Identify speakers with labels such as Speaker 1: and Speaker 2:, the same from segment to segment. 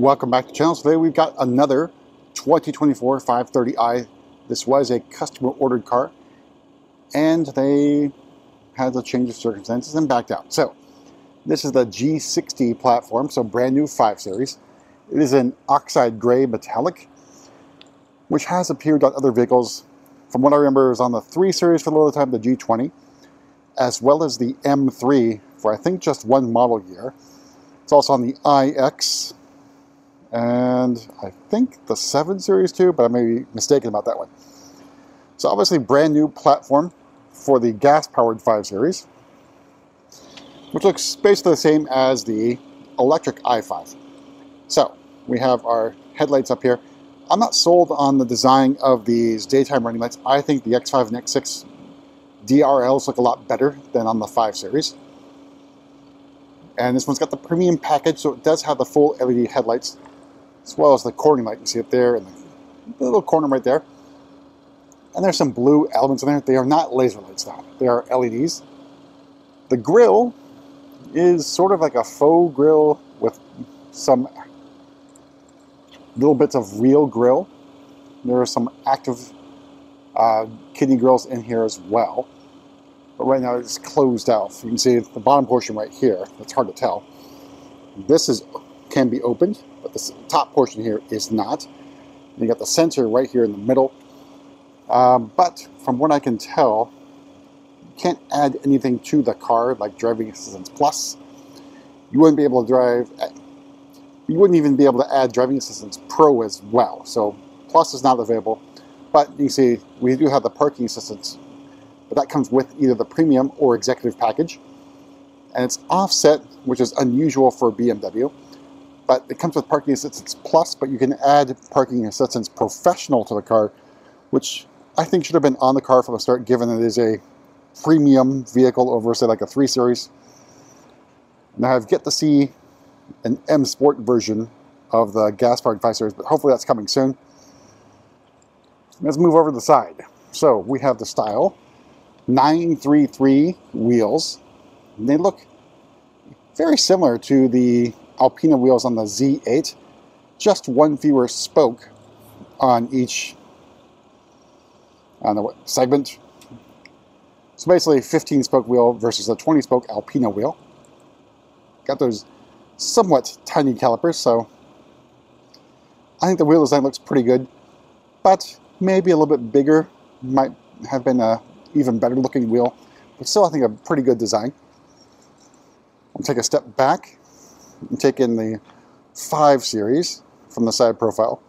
Speaker 1: Welcome back to the channel. Today we've got another 2024 530i. This was a customer ordered car and they had a change of circumstances and backed out. So this is the G60 platform, so brand new 5 Series. It is an Oxide Grey metallic, which has appeared on other vehicles. From what I remember, it was on the 3 Series for a little time, the G20, as well as the M3 for I think just one model year. It's also on the iX, and I think the 7 Series too, but I may be mistaken about that one. So obviously brand new platform for the gas-powered 5 Series, which looks basically the same as the electric i5. So we have our headlights up here. I'm not sold on the design of these daytime running lights. I think the X5 and X6 DRLs look a lot better than on the 5 Series. And this one's got the premium package, so it does have the full LED headlights, as well as the corner light. You see it there, and the little corner right there. And there's some blue elements in there. They are not laser lights now. They are LEDs. The grille is sort of like a faux grille with some little bits of real grille. There are some active kidney grills in here as well. But right now it's closed off. You can see the bottom portion right here. It's hard to tell. This can be opened, but the top portion here is not. You got the sensor right here in the middle. But from what I can tell, you can't add anything to the car like Driving Assistance Plus. You wouldn't be able to you wouldn't even be able to add Driving Assistance Pro as well. So Plus is not available. But you can see we do have the parking assistance, but that comes with either the premium or executive package. And it's offset, which is unusual for BMW. But it comes with Parking Assistance Plus, but you can add Parking Assistance Professional to the car, which I think should have been on the car from the start, given it is a premium vehicle over, say, like a 3 Series. Now I've yet to see an M Sport version of the gas-powered 5 Series, but hopefully that's coming soon. Let's move over to the side. So we have the Style 933 wheels. And they look very similar to the Alpina wheels on the Z8, just one fewer spoke on each segment. So basically 15 spoke wheel versus a 20 spoke Alpina wheel. Got those somewhat tiny calipers, so I think the wheel design looks pretty good, but maybe a little bit bigger might have been a even better looking wheel, but still I think a pretty good design. I'll take a step back and take in the 5 Series from the side profile.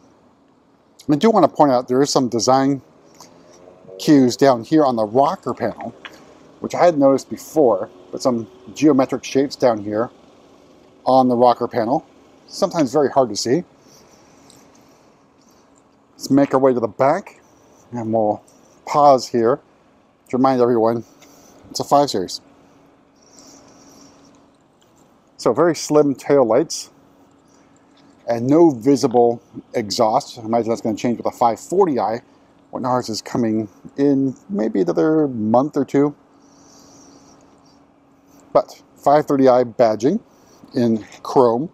Speaker 1: I do want to point out there is some design cues down here on the rocker panel, which I hadn't noticed before, but some geometric shapes down here on the rocker panel. Sometimes very hard to see. Let's make our way to the back, and we'll pause here to remind everyone it's a 5 Series. So very slim tail lights and no visible exhaust. I imagine that's going to change with a 540i when ours is coming in maybe another month or two. But 530i badging in chrome.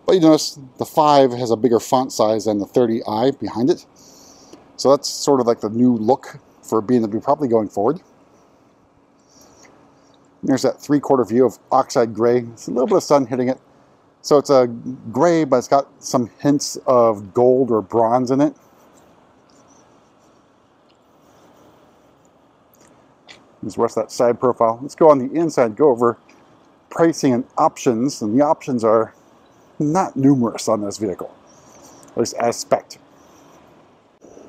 Speaker 1: But you notice the 5 has a bigger font size than the 30i behind it. So that's sort of like the new look for BMW probably going forward. There's that 3/4 view of Oxide Grey. It's a little bit of sun hitting it. So it's a gray, but it's got some hints of gold or bronze in it. There's the rest of that side profile. Let's go on the inside, go over pricing and options. And the options are not numerous on this vehicle, at least as spec'd.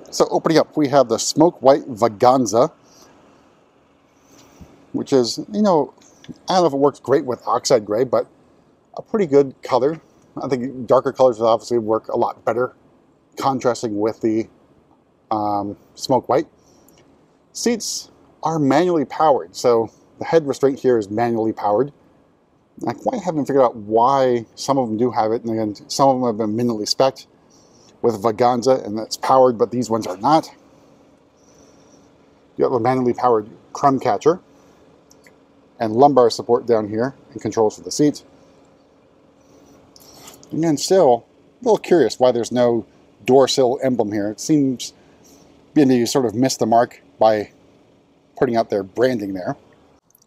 Speaker 1: So opening up, we have the smoke white Vaganza, which is, I don't know if it works great with Oxide Grey, but a pretty good color. I think darker colors will obviously work a lot better, contrasting with the smoke white. Seats are manually powered, so the head restraint here is manually powered. I quite haven't figured out why some of them do have it, and again, some of them have been minimally spec'd with Vaganza, and that's powered, but these ones are not. You have a manually powered crumb catcher and lumbar support down here and controls for the seats. Again, still a little curious why there's no door sill emblem here. It seems B&W sort of missed the mark by putting out their branding there.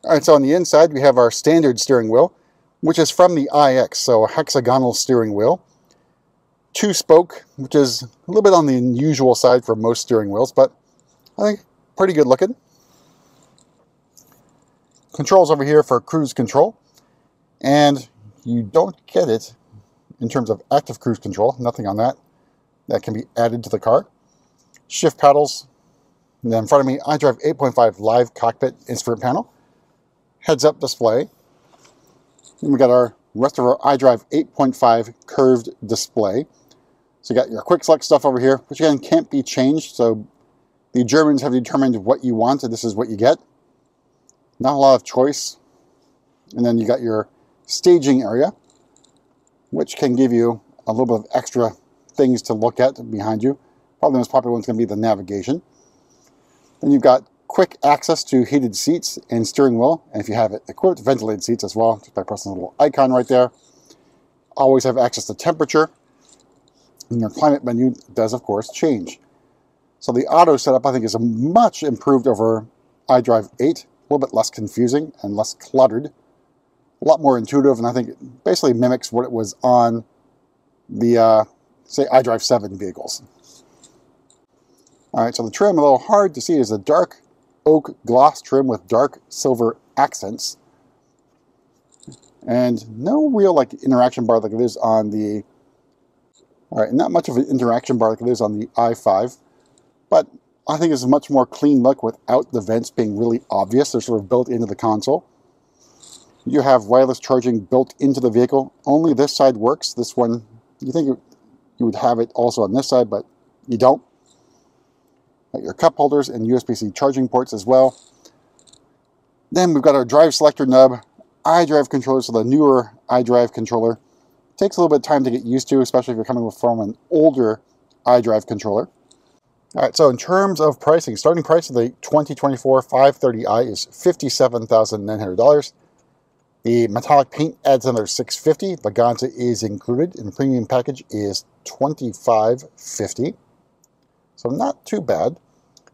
Speaker 1: Alright, so on the inside we have our standard steering wheel, which is from the iX, so a hexagonal steering wheel. 2-spoke, which is a little bit on the unusual side for most steering wheels, but I think pretty good looking. Controls over here for cruise control, and you don't get it in terms of active cruise control, nothing on that. That can be added to the car. Shift paddles, and then in front of me, iDrive 8.5 live cockpit instrument panel. Heads-up display. And we got our rest of our iDrive 8.5 curved display. So you got your quick select stuff over here, which again can't be changed. So the Germans have determined what you want, and this is what you get. Not a lot of choice. And then you got your staging area, which can give you a little bit of extra things to look at behind you. Probably the most popular one's going to be the navigation. Then you've got quick access to heated seats and steering wheel, and if you have it equipped, ventilated seats as well, just by pressing the little icon right there. Always have access to temperature, and your climate menu does, of course, change. So the auto setup, I think, is much improved over iDrive 8, a little bit less confusing and less cluttered, a lot more intuitive, and I think it basically mimics what it was on the, say, iDrive 7 vehicles. Alright, so the trim, a little hard to see, is a dark oak gloss trim with dark silver accents. And no real interaction bar like it is on the... Alright, not much of an interaction bar like it is on the i5. But I think it's a much more clean look without the vents being really obvious. They're sort of built into the console. You have wireless charging built into the vehicle. Only this side works. This one, you think you would have it also on this side, but you don't. Got your cup holders and USB-C charging ports as well. Then we've got our drive selector nub, iDrive controller, so the newer iDrive controller. Takes a little bit of time to get used to, especially if you're coming from an older iDrive controller. Alright, so in terms of pricing, starting price of the 2024 530i is $57,900. The metallic paint adds another $650. Vaganza is included, and the premium package is $2550. So not too bad.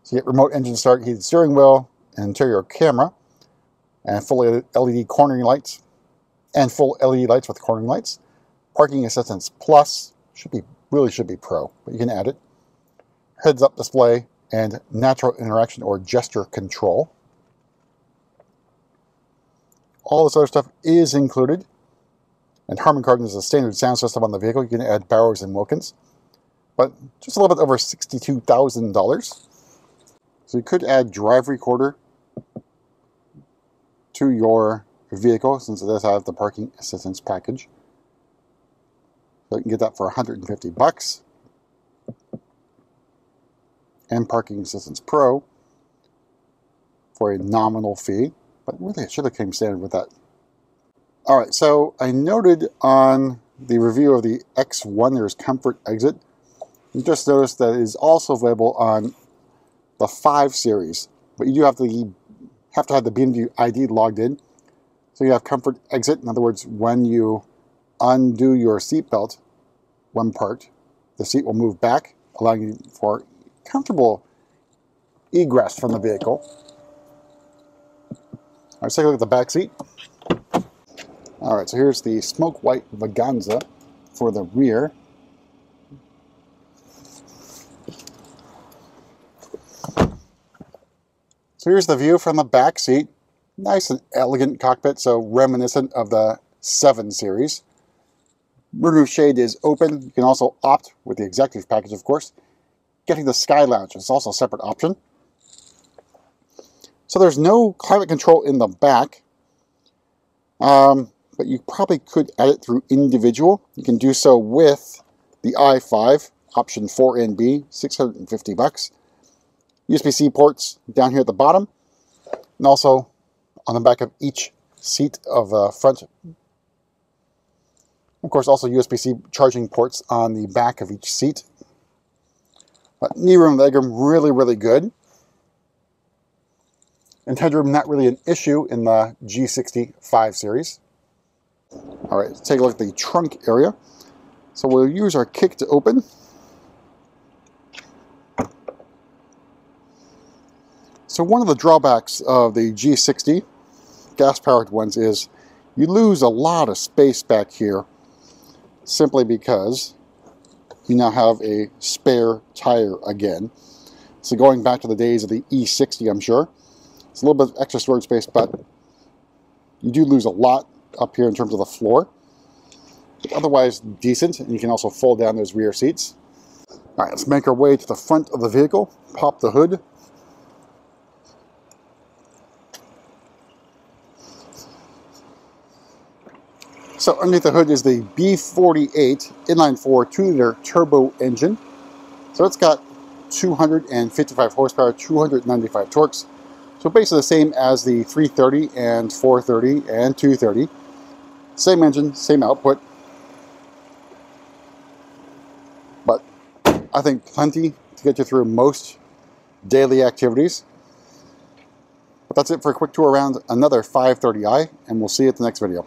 Speaker 1: So you get remote engine start, heated steering wheel, an interior camera, and full LED cornering lights, and full LED lights with cornering lights. Parking Assistance Plus really should be Pro, but you can add it. Heads-up display and natural interaction or gesture control. All this other stuff is included. And Harman Kardon is a standard sound system on the vehicle. You can add Bowers and Wilkins. But just a little bit over $62,000. So you could add Drive Recorder to your vehicle, since it does have the Parking Assistance package. So you can get that for $150. And Parking Assistance Pro for a nominal fee. But really, it should have came standard with that. Alright, so I noted on the review of the X1 there's Comfort Exit. You just noticed that it is also available on the 5 Series. But you do have to have the BMW ID logged in. So you have Comfort Exit. In other words, when you undo your seatbelt when parked, the seat will move back, allowing you for comfortable egress from the vehicle. Let's take a look at the back seat. Alright, so here's the smoke white Vaganza for the rear. So here's the view from the back seat. Nice and elegant cockpit, so reminiscent of the 7 Series. Moonroof shade is open. You can also opt, with the executive package of course, getting the Sky Lounge. It's also a separate option. So there's no climate control in the back, but you probably could add it through individual. You can do so with the i5, option 4NB, $650. USB-C ports down here at the bottom, and also on the back of each seat of the front. Of course, also USB-C charging ports on the back of each seat. But knee room, leg room, really, really good. And headroom, not really an issue in the G60 5 Series. Alright, let's take a look at the trunk area. So we'll use our kick to open. So one of the drawbacks of the G60 gas-powered ones is you lose a lot of space back here simply because you now have a spare tire again. So going back to the days of the E60, I'm sure, it's a little bit of extra storage space, but you do lose a lot up here in terms of the floor. But otherwise decent, and you can also fold down those rear seats. All right, let's make our way to the front of the vehicle, pop the hood. So underneath the hood is the B48 inline-4 2-liter turbo engine. So it's got 255 horsepower, 295 torques. So basically the same as the 330 and 430 and 230. Same engine, same output. But I think plenty to get you through most daily activities. But that's it for a quick tour around another 530i, and we'll see you at the next video.